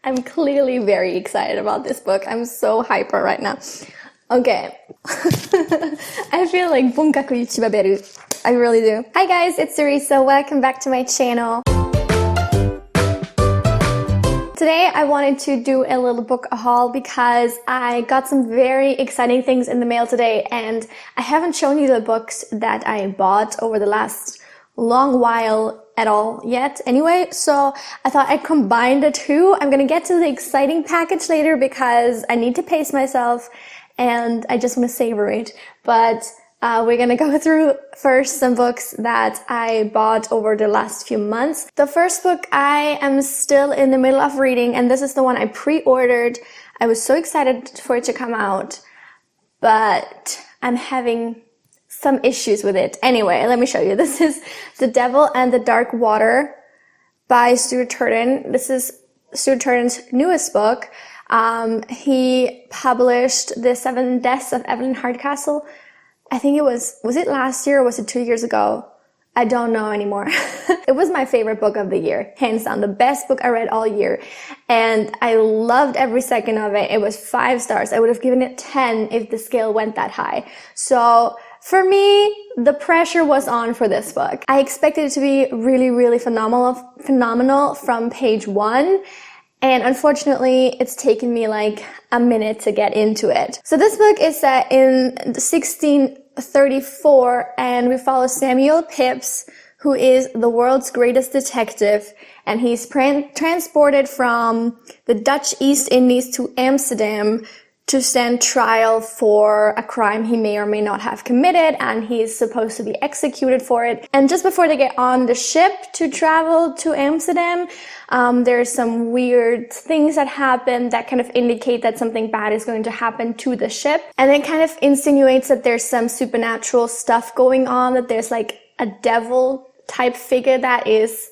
I'm clearly very excited about this book. I'm so hyper right now. Okay. I feel like bunkaku yuchibaberu. I really do. Hi guys, it's Teresa. Welcome back to my channel. Today I wanted to do a little book haul because I got some very exciting things in the mail today, and I haven't shown you the books that I bought over the last long while at all yet anyway, so I thought I'd combine the two. I'm gonna get to the exciting package later because I need to pace myself and I just want to savor it, but we're gonna go through first some books that I bought over the last few months. The first book I am still in the middle of reading, and this is the one I pre-ordered. I was so excited for it to come out, but I'm having some issues with it. Anyway, let me show you. This is The Devil and the Dark Water by Stuart Turton. This is Stuart Turton's newest book. He published The Seven Deaths of Evelyn Hardcastle. I think it was it last year or was it 2 years ago? I don't know anymore. It was my favorite book of the year, hands down, the best book I read all year. And I loved every second of it. It was 5 stars. I would have given it 10 if the scale went that high. So for me, the pressure was on for this book. I expected it to be really, really phenomenal from page 1. And unfortunately, it's taken me like a minute to get into it. So this book is set in 1634, and we follow Samuel Pepys, who is the world's greatest detective, and he's transported from the Dutch East Indies to Amsterdam to stand trial for a crime he may or may not have committed, and he's supposed to be executed for it. And just before they get on the ship to travel to Amsterdam, there's some weird things that happen that kind of indicate that something bad is going to happen to the ship. And it kind of insinuates that there's some supernatural stuff going on, that there's like a devil type figure that is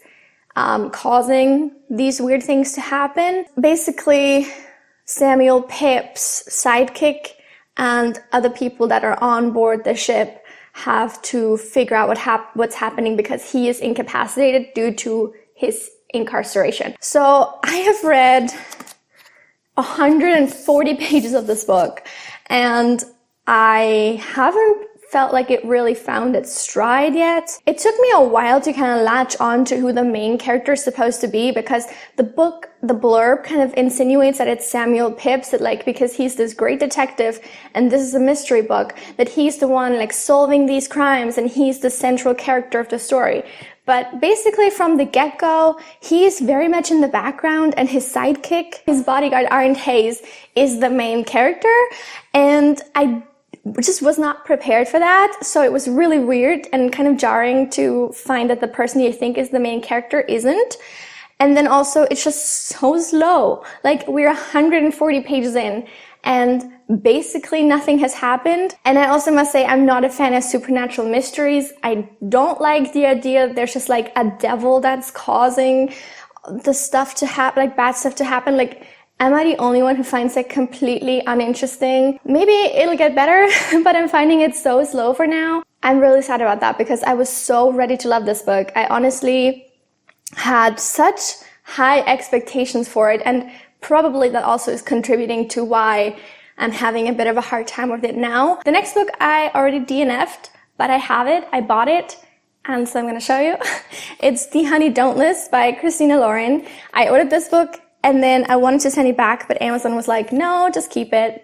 causing these weird things to happen. Basically, Samuel Pepys' sidekick and other people that are on board the ship have to figure out what's happening because he is incapacitated due to his incarceration. So I have read 140 pages of this book, and I haven't felt like it really found its stride yet. It took me a while to kind of latch on to who the main character is supposed to be, because the book, the blurb kind of insinuates that it's Samuel Pepys, that like, because he's this great detective and this is a mystery book, that he's the one like solving these crimes and he's the central character of the story. But basically from the get-go, he's very much in the background, and his sidekick, his bodyguard, Arend Hayes, is the main character. And I just was not prepared for that. So it was really weird and kind of jarring to find that the person you think is the main character isn't. And then also it's just so slow. Like, we're 140 pages in and basically nothing has happened. And I also must say, I'm not a fan of supernatural mysteries. I don't like the idea that there's just like a devil that's causing the stuff to happen, like bad stuff to happen. Like, am I the only one who finds it completely uninteresting? Maybe it'll get better, but I'm finding it so slow for now. I'm really sad about that because I was so ready to love this book. I honestly had such high expectations for it, and probably that also is contributing to why I'm having a bit of a hard time with it now. The next book I already DNF'd, but I have it, I bought it, and so I'm gonna show you. It's The Honey Don't List by Christina Lauren. I ordered this book and then I wanted to send it back, but Amazon was like, no, just keep it.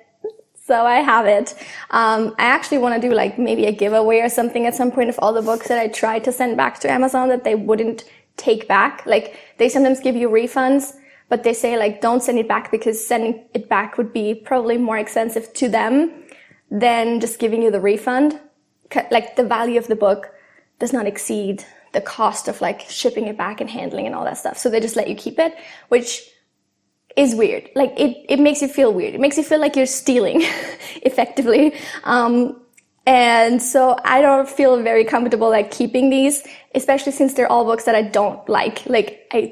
So I have it. I actually want to do like maybe a giveaway or something at some point of all the books that I tried to send back to Amazon that they wouldn't take back. Like, they sometimes give you refunds, but they say like, don't send it back because sending it back would be probably more expensive to them than just giving you the refund. Like, the value of the book does not exceed the cost of like shipping it back and handling and all that stuff. So they just let you keep it, which is weird. Like, it makes you feel weird. It makes you feel like you're stealing, effectively. And so I don't feel very comfortable like keeping these, especially since they're all books that I don't like.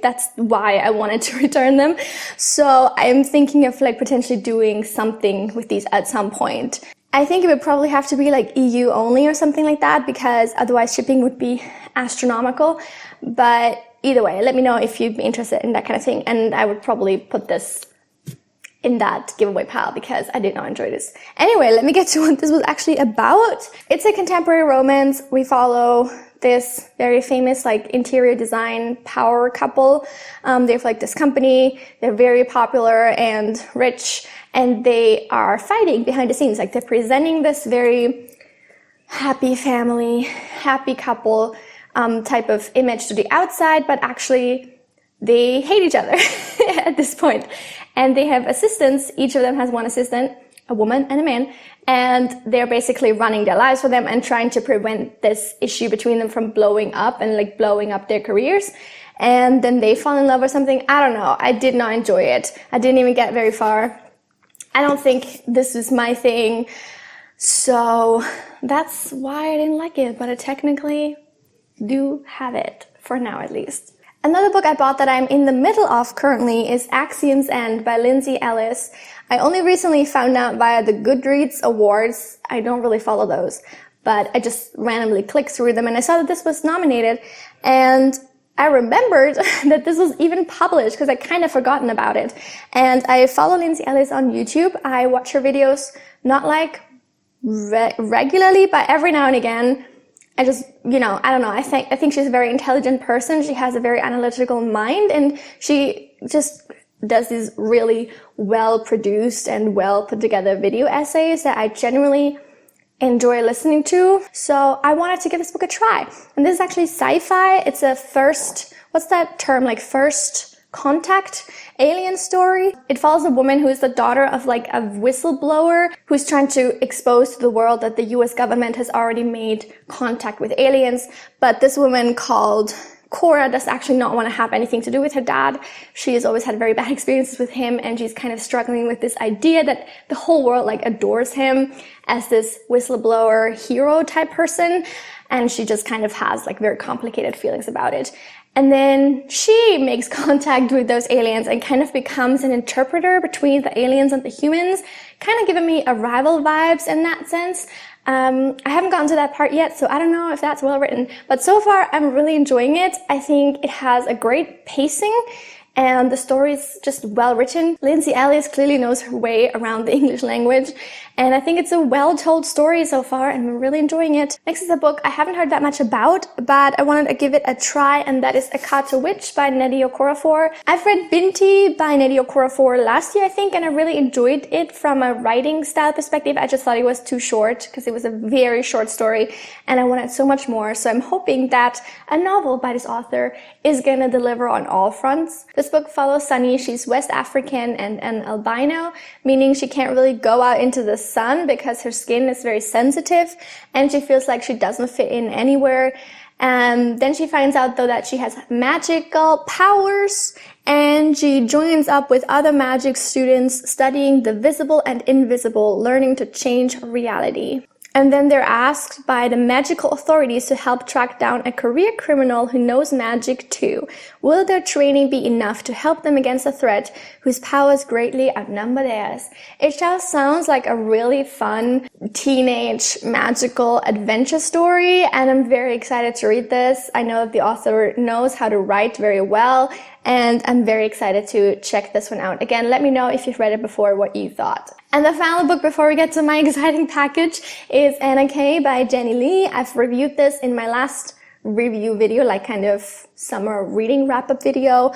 That's why I wanted to return them. So I'm thinking of like potentially doing something with these at some point. I think it would probably have to be like EU only or something like that, because otherwise shipping would be astronomical. But either way, let me know if you'd be interested in that kind of thing. And I would probably put this in that giveaway pile because I did not enjoy this. Anyway, let me get to what this was actually about. It's a contemporary romance. We follow this very famous like interior design power couple. They have like this company. They're very popular and rich, and they are fighting behind the scenes. Like they're presenting this very happy family, happy couple type of image to the outside, but actually they hate each other at this point. And they have assistants. Each of them has one assistant, a woman and a man. And they're basically running their lives for them and trying to prevent this issue between them from blowing up and like blowing up their careers. And then they fall in love or something. I don't know. I did not enjoy it. I didn't even get very far. I don't think this is my thing. So that's why I didn't like it. But I technically do have it, for now at least. Another book I bought that I'm in the middle of currently is Axios End by Lindsay Ellis. I only recently found out via the Goodreads awards. I don't really follow those, but I just randomly clicked through them and I saw that this was nominated, and I remembered that this was even published because I kind of forgotten about it. And I follow Lindsay Ellis on YouTube. I watch her videos not like regularly, but every now and again. I just, I don't know. I think she's a very intelligent person. She has a very analytical mind, and she just does these really well produced and well put together video essays that I genuinely enjoy listening to. So I wanted to give this book a try. And this is actually sci-fi. It's a first contact alien story. It follows a woman who is the daughter of like a whistleblower who's trying to expose to the world that the US government has already made contact with aliens. But this woman called Cora does actually not want to have anything to do with her dad. She has always had very bad experiences with him, and she's kind of struggling with this idea that the whole world like adores him as this whistleblower hero type person. And she just kind of has like very complicated feelings about it. And then she makes contact with those aliens and kind of becomes an interpreter between the aliens and the humans, kind of giving me Arrival vibes in that sense. I haven't gotten to that part yet, so I don't know if that's well written. But so far, I'm really enjoying it. I think it has a great pacing, and the story is just well written. Lindsay Ellis clearly knows her way around the English language, and I think it's a well-told story so far, and I'm really enjoying it. Next is a book I haven't heard that much about, but I wanted to give it a try, and that is A Carto Witch by Nnedi Okorafor. I've read Binti by Nnedi Okorafor last year, I think, and I really enjoyed it from a writing style perspective. I just thought it was too short, because it was a very short story, and I wanted so much more. So I'm hoping that a novel by this author is gonna deliver on all fronts. This book follows Sunny. She's West African and an albino, meaning she can't really go out into the sun because her skin is very sensitive and she feels like she doesn't fit in anywhere. And then she finds out though that she has magical powers, and she joins up with other magic students studying the visible and invisible, learning to change reality. And then they're asked by the magical authorities to help track down a career criminal who knows magic too. Will their training be enough to help them against a threat whose powers greatly outnumber theirs? It just sounds like a really fun teenage magical adventure story, and I'm very excited to read this. I know that the author knows how to write very well, and I'm very excited to check this one out. Again, let me know if you've read it before, what you thought. And the final book before we get to my exciting package is Anna K by Jenny Lee. I've reviewed this in my last review video, like kind of summer reading wrap-up video.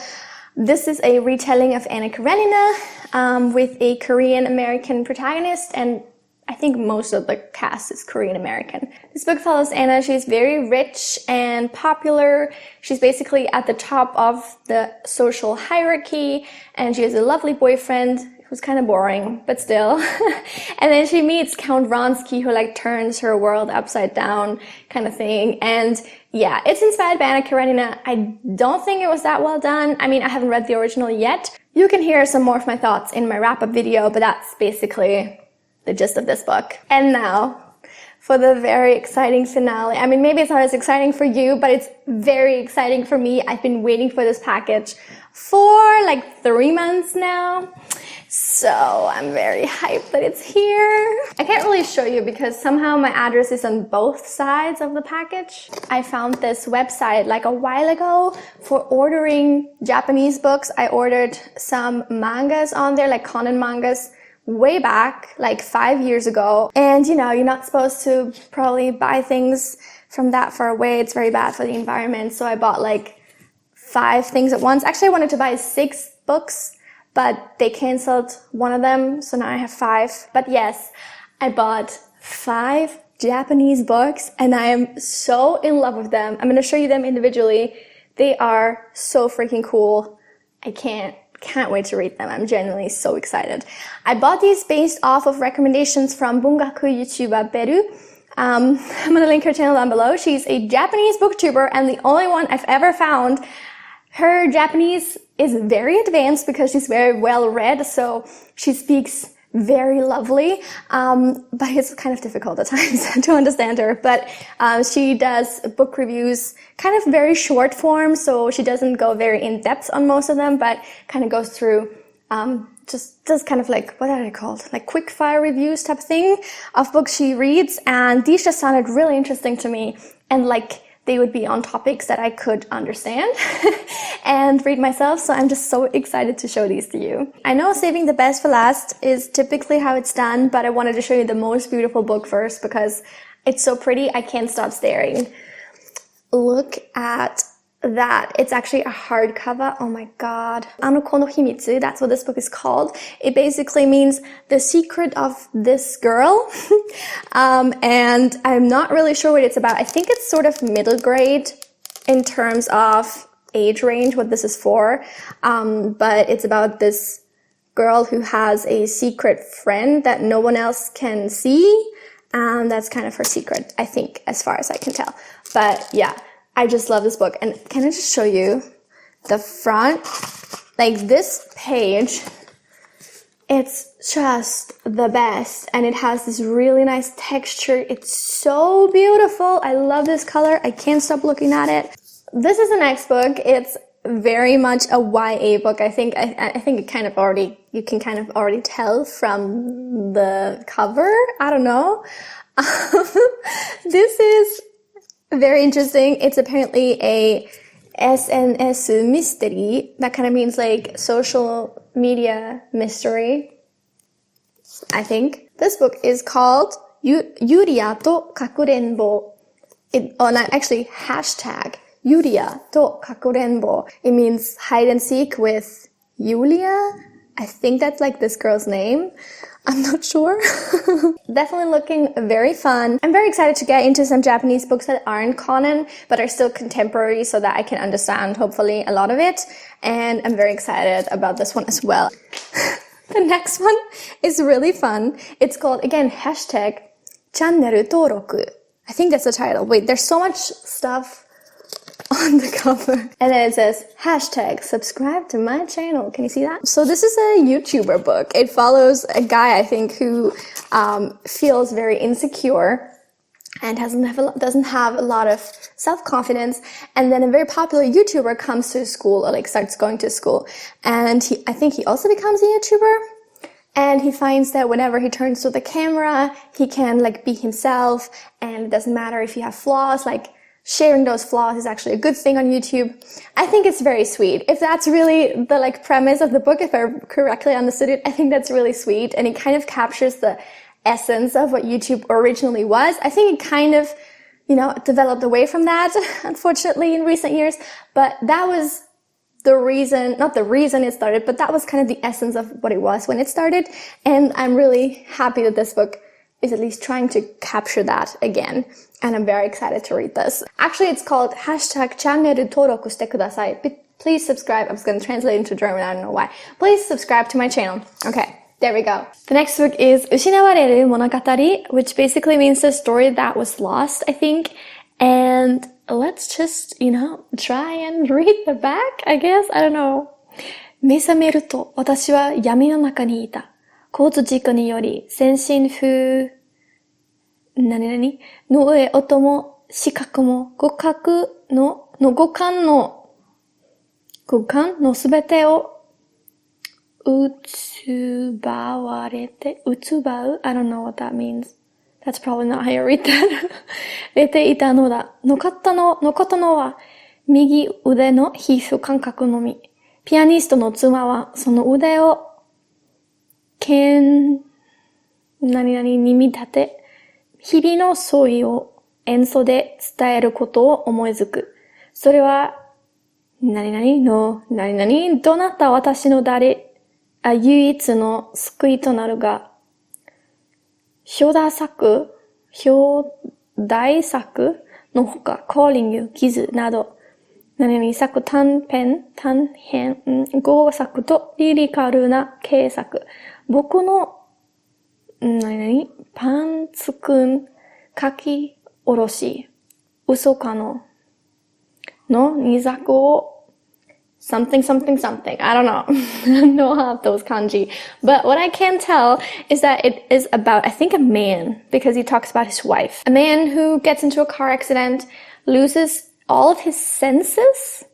This is a retelling of Anna Karenina with a Korean-American protagonist, and I think most of the cast is Korean-American. This book follows Anna. She's very rich and popular. She's basically at the top of the social hierarchy, and she has a lovely boyfriend who's kind of boring, but still. And then she meets Count Vronsky, who like turns her world upside down kind of thing. And yeah, it's inspired by Anna Karenina. I don't think it was that well done. I mean, I haven't read the original yet. You can hear some more of my thoughts in my wrap-up video, but that's basically the gist of this book. And now for the very exciting finale. I mean, maybe it's not as exciting for you, but it's very exciting for me. I've been waiting for this package for like 3 months now. So I'm very hyped that it's here. I can't really show you because somehow my address is on both sides of the package. I found this website like a while ago for ordering Japanese books. I ordered some mangas on there, like Conan mangas, way back, like 5 years ago. And you know, you're not supposed to probably buy things from that far away. It's very bad for the environment. So I bought like 5 things at once. Actually, I wanted to buy 6 books, but they canceled one of them, so now I have 5. But yes, I bought 5 Japanese books, and I am so in love with them. I'm gonna show you them individually. They are so freaking cool. I can't wait to read them. I'm genuinely so excited. I bought these based off of recommendations from bungaku YouTuber Beru. I'm gonna link her channel down below. She's a Japanese booktuber and the only one I've ever found. Her Japanese is very advanced because she's very well read, so she speaks very lovely, but it's kind of difficult at times to understand her. But she does book reviews, kind of very short form, so she doesn't go very in depth on most of them, but kind of goes through just does kind of like, what are they called? Like quick fire reviews type thing of books she reads, and these just sounded really interesting to me, and like they would be on topics that I could understand and read myself, so I'm just so excited to show these to you. I know saving the best for last is typically how it's done, but I wanted to show you the most beautiful book first because it's so pretty, I can't stop staring. Look at that. It's actually a hardcover. Oh my god. Anoko no Himitsu, that's what this book is called. It basically means the secret of this girl. And I'm not really sure what it's about. I think it's sort of middle grade in terms of age range, what this is for. But it's about this girl who has a secret friend that no one else can see. And that's kind of her secret, I think, as far as I can tell. But yeah. I just love this book. And can I just show you the front? Like this page, it's just the best. And it has this really nice texture. It's so beautiful. I love this color. I can't stop looking at it. This is the next book. It's very much a YA book. I think it kind of already, you can kind of already tell from the cover. I don't know. This is very interesting. It's apparently a SNS mystery. That kind of means like social media mystery, I think. This book is called Yuria to Kakurenbo. Actually, hashtag Yuria to Kakurenbo. It means hide and seek with Yulia. I think that's like this girl's name. I'm not sure. Definitely looking very fun. I'm very excited to get into some Japanese books that aren't Conan, but are still contemporary so that I can understand, hopefully, a lot of it. And I'm very excited about this one as well. The next one is really fun. It's called, again, hashtag channel toroku. I think that's the title. Wait, there's so much stuff on the cover. And then it says, hashtag subscribe to my channel. Can you see that? So this is a YouTuber book. It follows a guy, I think, who feels very insecure and doesn't have a lot of self-confidence. And then a very popular YouTuber comes to school, or like starts going to school. And I think he also becomes a YouTuber. And he finds that whenever he turns to the camera, he can like be himself. And it doesn't matter if you have flaws, like sharing those flaws is actually a good thing on YouTube. I think it's very sweet. If that's really the like premise of the book, if I correctly understood it, I think that's really sweet. And it kind of captures the essence of what YouTube originally was. I think it kind of, you know, developed away from that, unfortunately, in recent years. But that was the reason, not the reason it started, but that was kind of the essence of what it was when it started. And I'm really happy that this book is at least trying to capture that again. And I'm very excited to read this. Actually, it's called hashtag channel toroku shite kudasai. Please subscribe. I was going to translate into German. I don't know why. Please subscribe to my channel. Okay, there we go. The next book is Ushinawareru Monogatari, which basically means the story that was lost, I think. And let's just, you know, try and read the back, I guess. I don't know. 目覚めると私は闇の中にいた。交通事故により全身不の上音も視覚も五感のすべてを失 warete, utsubau. I don't know what that means. That's probably not how you read that. れていたのだ。残ったのは、右腕の皮膚感覚のみ。ピアニストの妻は、その腕を、何々に見立て、日々の相違を演奏で伝えることを思いつく。それは、何々の、何々、どなた私の唯一の救いとなるが、表題作のほか、calling、傷など、何々作、短編、語作とリリカルな傑作。僕の、パンツくん、書き下ろし、嘘かの二作を、something. I don't know. I don't know half those kanji. But what I can tell is that it is about, I think, a man, because he talks about his wife. A man who gets into a car accident, loses all of his senses,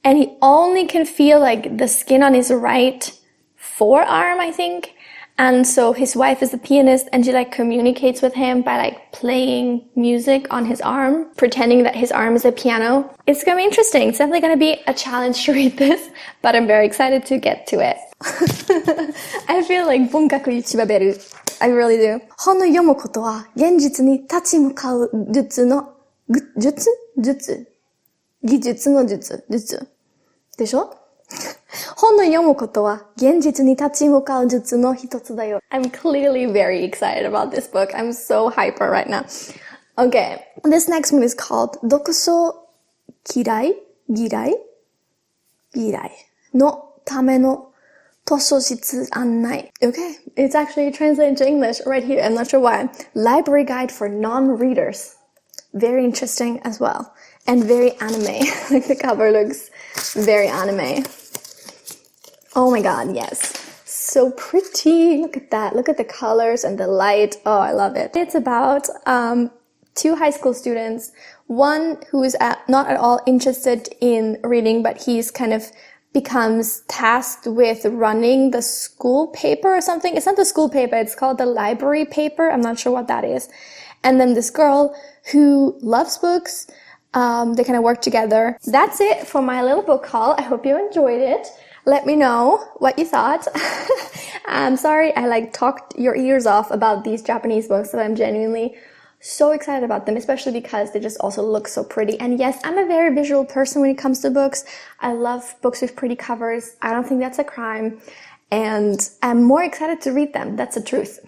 and he only can feel like the skin on his right forearm, I think. And so his wife is the pianist, and she like communicates with him by like playing music on his arm, pretending that his arm is a piano. It's gonna be interesting. It's definitely gonna be a challenge to read this, but I'm very excited to get to it. I feel like bunkaku ichibaberu. I really do. 本の読むことは現実に立ち向かう技術の術でしょ？本の読むことは現実に立ち向かう術の一つだよ。I'm clearly very excited about this book. I'm so hyper right now. Okay, this next one is called 読書嫌いのための図書室案内. Okay, it's actually translated to English right here. I'm not sure why. Library guide for non-readers. Very interesting as well. And very anime. Like the cover looks very anime. Oh my god, yes. So pretty. Look at that. Look at the colors and the light. Oh, I love it. It's about two high school students. One who is not at all interested in reading, but he's kind of becomes tasked with running the school paper or something. It's not the school paper. It's called the library paper. I'm not sure what that is. And then this girl who loves books. They kind of work together. That's it for my little book haul. I hope you enjoyed it. Let me know what you thought. I'm sorry I talked your ears off about these Japanese books, but I'm genuinely so excited about them, especially because they just also look so pretty. And yes, I'm a very visual person when it comes to books. I love books with pretty covers. I don't think that's a crime. And I'm more excited to read them. That's the truth.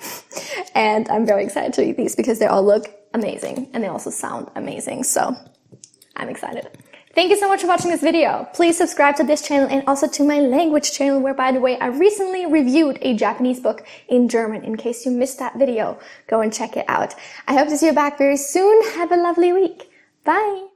And I'm very excited to read these because they all look amazing and they also sound amazing. So I'm excited. Thank you so much for watching this video. Please subscribe to this channel and also to my language channel where, by the way, I recently reviewed a Japanese book in German. In case you missed that video, go and check it out. I hope to see you back very soon. Have a lovely week. Bye!